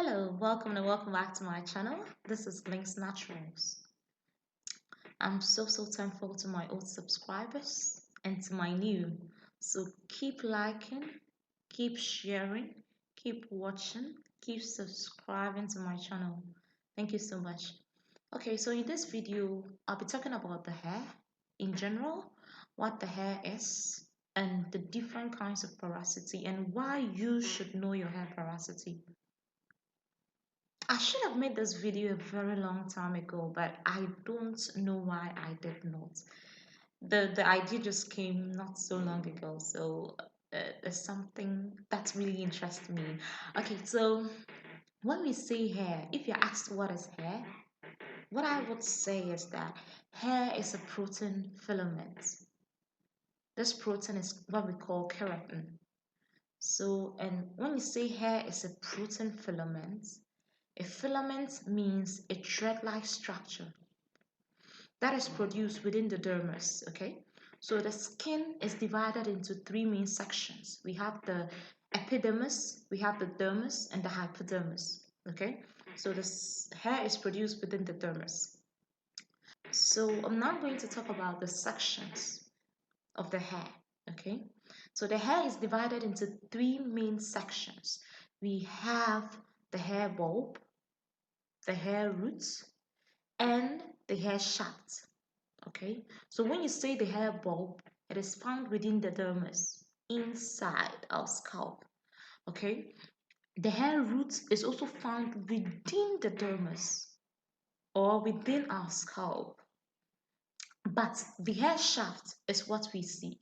Hello, welcome and welcome back to my channel. This is Blinks Naturals. I'm so thankful to my old subscribers and to my new. So keep liking, keep sharing, keep watching, keep subscribing to my channel. Thank you so much. Okay, so in this video, I'll be talking about the hair in general, what the hair is, and the different kinds of porosity and why you should know your hair porosity. I should have made this video a very long time ago, but I don't know why I did not. The idea just came not so long ago, so it's something that really interests me. Okay, so when we say hair, if you're asked what is hair, what I would say is that hair is a protein filament. This protein is what we call keratin. So, and when we say hair is a protein filament, a filament means a thread-like structure that is produced within the dermis, okay? So the skin is divided into three main sections. We have the epidermis, we have the dermis, and the hypodermis, okay? So this hair is produced within the dermis. So I'm now going to talk about the sections of the hair, okay? So the hair is divided into three main sections. We have the hair bulb, the hair roots, and the hair shaft. Okay, so when you say the hair bulb, it is found within the dermis, inside our scalp. Okay, the hair root is also found within the dermis or within our scalp, but the hair shaft is what we see.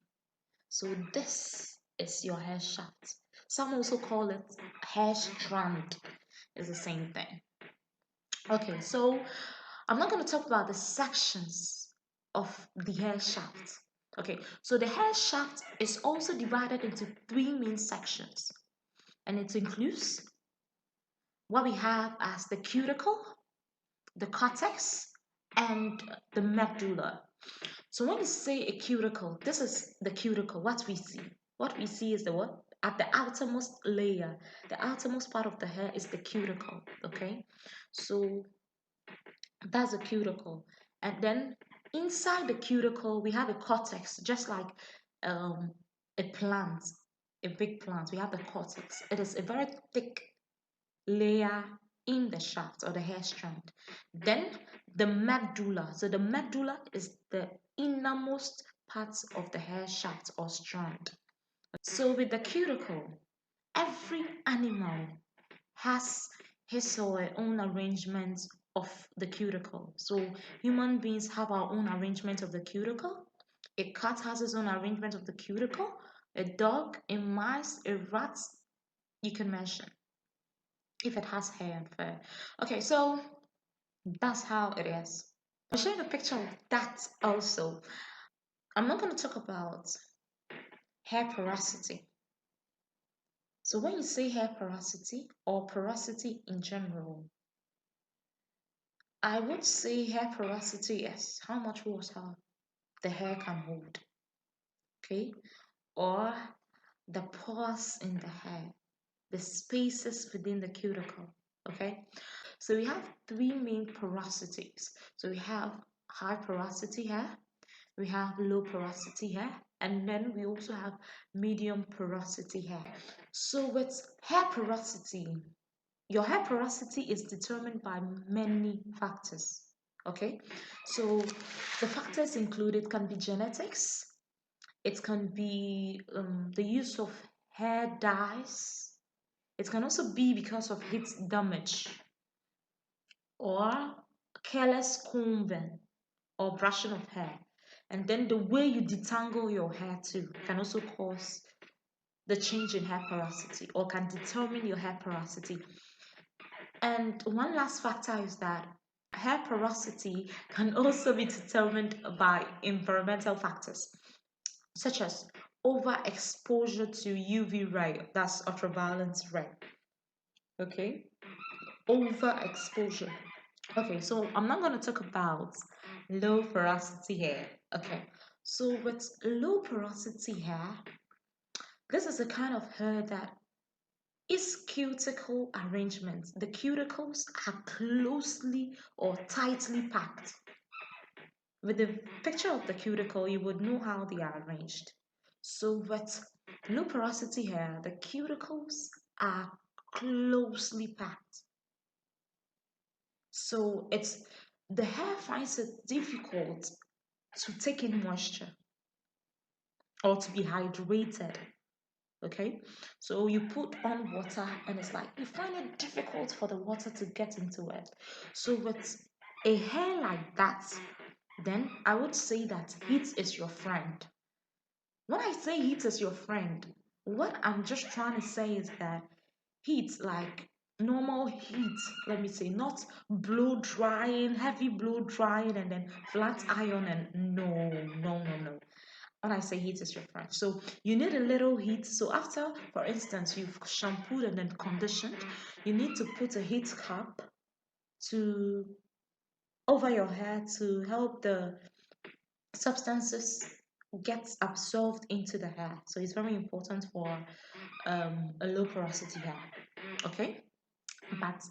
So this is your hair shaft. Some also call it hair strand. It's the same thing. Okay, so I'm not going to talk about the sections of the hair shaft. Okay, so the hair shaft is also divided into three main sections, and it includes what we have as the cuticle, the cortex, and the medulla. So when you say a cuticle, this is the cuticle, what we see. What we see is the what? At the outermost layer, the outermost part of the hair is the cuticle, okay? So that's a cuticle. And then inside the cuticle, we have a cortex, just like um, a plant, a big plant. We have the cortex. It is a very thick layer in the shaft or the hair strand. Then the medulla. So the medulla is the innermost parts of the hair shaft or strand. So with the cuticle, every animal has his or her own arrangement of the cuticle. So human beings have our own arrangement of the cuticle. A cat has its own arrangement of the cuticle. A dog, a mouse, a rat, you can mention if it has hair and fur. Okay, so that's how it is. I'll show you a picture of that also. I'm not going to talk about hair porosity. So when you say hair porosity or porosity in general, I would say hair porosity is how much water the hair can hold, okay? Or the pores in the hair, the spaces within the cuticle, okay? So we have three main porosities. So we have high porosity hair, we have low porosity hair, and then we also have medium porosity hair. So with hair porosity, your hair porosity is determined by many factors. Okay, so the factors included can be genetics, it can be the use of hair dyes, it can also be because of heat damage or careless combing or brushing of hair. And then the way you detangle your hair too can also cause the change in hair porosity or can determine your hair porosity. And one last factor is that hair porosity can also be determined by environmental factors, such as overexposure to UV ray, that's ultraviolet ray. Okay, overexposure. Okay, so I'm not going to talk about low porosity hair. Okay, so with low porosity hair, this is a kind of hair that is cuticle arrangement. The cuticles are closely or tightly packed. With the picture of the cuticle, you would know how they are arranged. So with low porosity hair, the cuticles are closely packed. So it's the hair finds it difficult to take in moisture or to be hydrated. Okay, so you put on water and it's like you find it difficult for the water to get into it. So with a hair like that, then I would say that heat is your friend. When I say heat is your friend, what I'm just trying to say is that heat, like normal heat, let me say, not blow drying, heavy blow drying, and then flat iron, and no. When I say heat is your friend, so you need a little heat. So after, for instance, you've shampooed and then conditioned, you need to put a heat cap to over your hair to help the substances get absorbed into the hair. So it's very important for a low porosity hair. Okay, but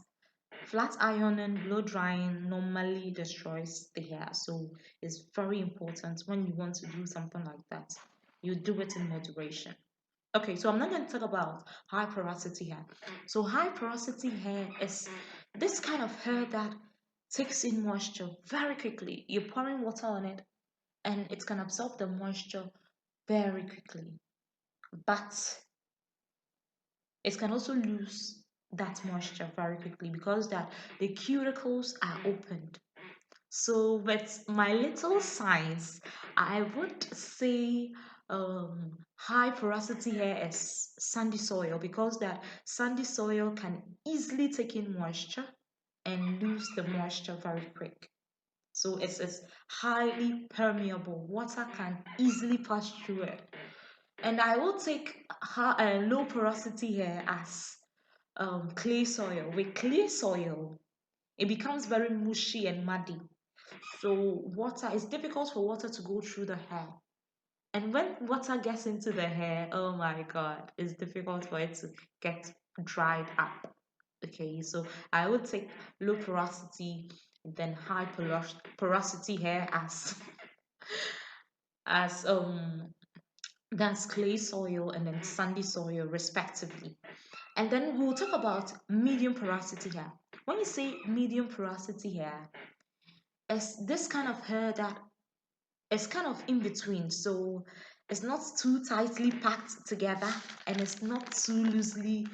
flat iron and blow drying normally destroys the hair, so it's very important when you want to do something like that. You do it in moderation. Okay, so I'm not going to talk about high porosity hair. So high porosity hair is this kind of hair that takes in moisture very quickly. You're pouring water on it and it can absorb the moisture very quickly. But it can also lose that moisture very quickly because that the cuticles are opened. So with my little science, I would say high porosity hair is sandy soil because that sandy soil can easily take in moisture and lose the moisture very quick. So it's highly permeable. Water can easily pass through it. And I will take low porosity hair as clay soil. With clay soil, it becomes very mushy and muddy. So water, it's difficult for water to go through the hair. And when water gets into the hair, oh my God, it's difficult for it to get dried up. Okay, so I would take low porosity, then high porosity hair as that's clay soil and then sandy soil respectively. And then we'll talk about medium porosity hair. When you say medium porosity hair, it's this kind of hair that is kind of in between. So it's not too tightly packed together and it's not too loosely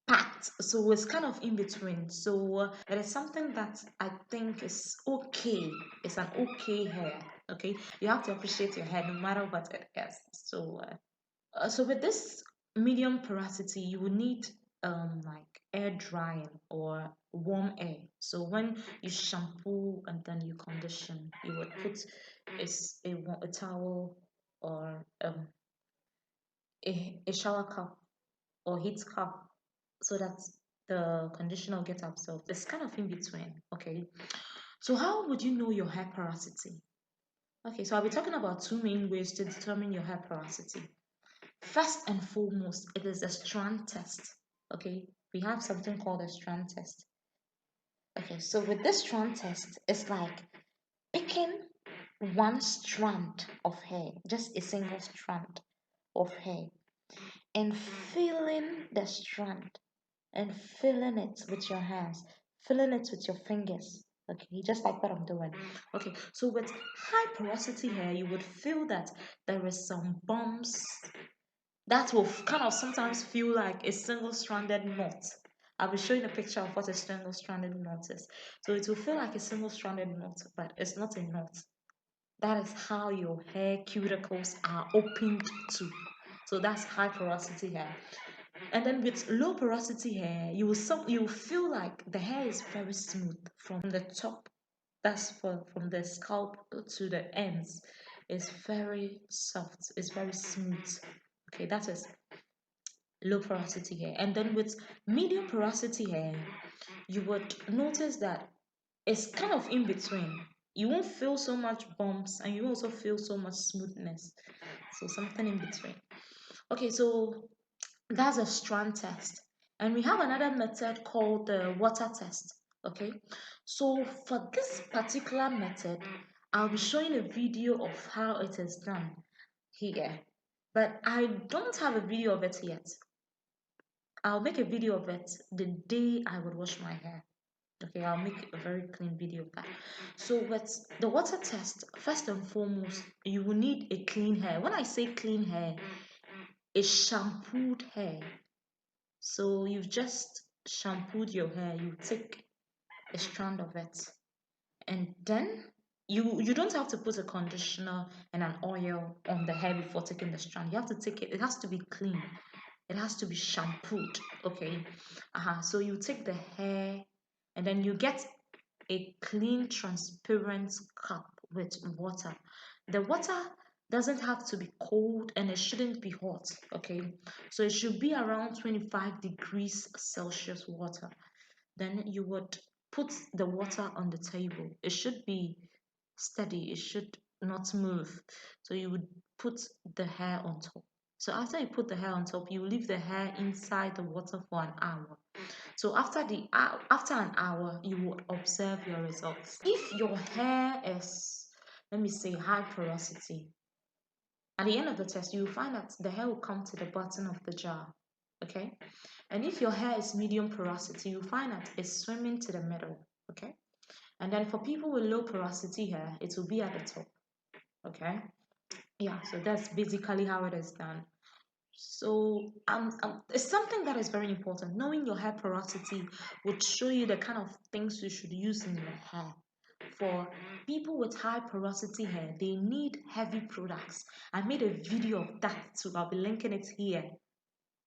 packed. So it's kind of in between. So it is something that I think is okay. It's an okay hair. Okay, you have to appreciate your hair no matter what it is. So with this medium porosity, you will need like air drying or warm air. So when you shampoo and then you condition, you would put a towel or a shower cup or heat cup so that the conditioner will get absorbed. It's kind of in between. Okay. So how would you know your hair porosity? Okay, so I'll be talking about two main ways to determine your hair porosity. First and foremost, it is a strand test. Okay, we have something called a strand test. Okay, so with this strand test, it's like picking one strand of hair, just a single strand of hair, and feeling the strand and feeling it with your hands, feeling it with your fingers. Okay, just like what I'm doing. Okay, so with high porosity hair, you would feel that there is some bumps that will kind of sometimes feel like a single-stranded knot. I'll be showing a picture of what a single-stranded knot is. So it will feel like a single-stranded knot, but it's not a knot. That is how your hair cuticles are opened to. So that's high porosity hair. And then with low porosity hair, you will feel like the hair is very smooth from the top. That's from the scalp to the ends. It's very soft. It's very smooth. Okay, that is low porosity hair. And then with medium porosity hair, you would notice that it's kind of in between. You won't feel so much bumps and you also feel so much smoothness. So something in between. Okay, so That's a strand test. And we have another method called the water test. Okay. So for this particular method, I'll be showing a video of how it is done here. But I don't have a video of it yet. I'll make a video of it the day I would wash my hair. Okay, I'll make a very clean video of that. So with the water test, first and foremost, you will need a clean hair. When I say clean hair, it's shampooed hair. So you've just shampooed your hair, you take a strand of it, and then you don't have to put a conditioner and an oil on the hair before taking the strand. You have to take it, it has to be clean, it has to be shampooed. Okay. So you take the hair and then you get a clean transparent cup with water. The water doesn't have to be cold and it shouldn't be hot. Okay, so it should be around 25 degrees Celsius water. Then you would put the water on the table. It should be steady, it should not move. So you would put the hair on top. So after you put the hair on top, you leave the hair inside the water for an hour. So after an hour, you would observe your results. If your hair is, let me say, high porosity, at the end of the test, you will find that the hair will come to the bottom of the jar. Okay, and if your hair is medium porosity, you find that it's swimming to the middle. Okay, and then for people with low porosity hair, it will be at the top. Okay, yeah, so that's basically how it is done. So it's something that is very important. Knowing your hair porosity would show you the kind of things you should use in your hair. For people with high porosity hair, they need heavy products. I made a video of that too. I'll be linking it here.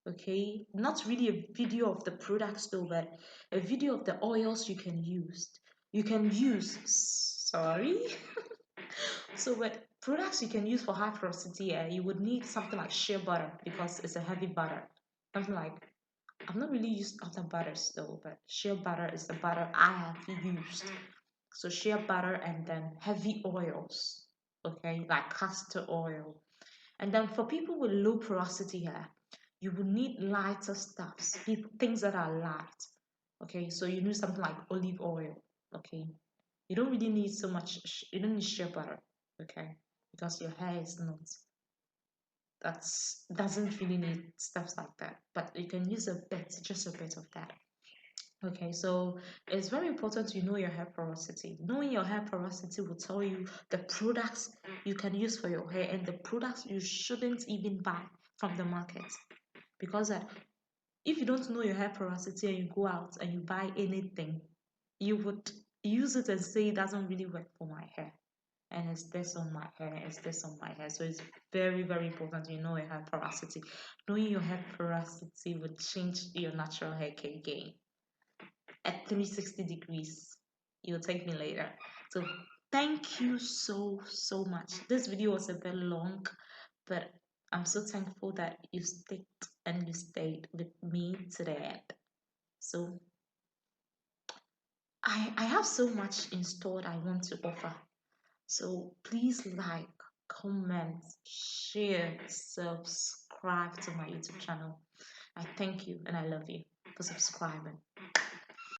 Okay, not really a video of the products though, but a video of the oils you can use. You can use, sorry. So with products you can use for high porosity, you would need something like shea butter because it's a heavy butter. Something like, I've not really used other butters though, but shea butter is the butter I have used. So shea butter and then heavy oils, okay, like castor oil. And then for people with low porosity hair, you will need lighter stuffs, things that are light. Okay, so you need something like olive oil. Okay, you don't really need so much, you don't need shea butter. Okay, because your hair is not, that's doesn't really need stuff like that, but you can use a bit, just a bit of that. Okay, so it's very important you know your hair porosity. Knowing your hair porosity will tell you the products you can use for your hair and the products you shouldn't even buy from the market. Because if you don't know your hair porosity and you go out and you buy anything, you would use it and say it doesn't really work for my hair. And it's this on my hair, it's this on my hair. So it's very, very important you know your hair porosity. Knowing your hair porosity would change your natural hair care game at 360 degrees. You'll thank me later. So thank you so much. This video was a bit long, but I'm so thankful that you stayed and you stayed with me to the end. So I have so much in store I want to offer. So please like, comment, share, subscribe to my YouTube channel. I thank you and I love you for subscribing.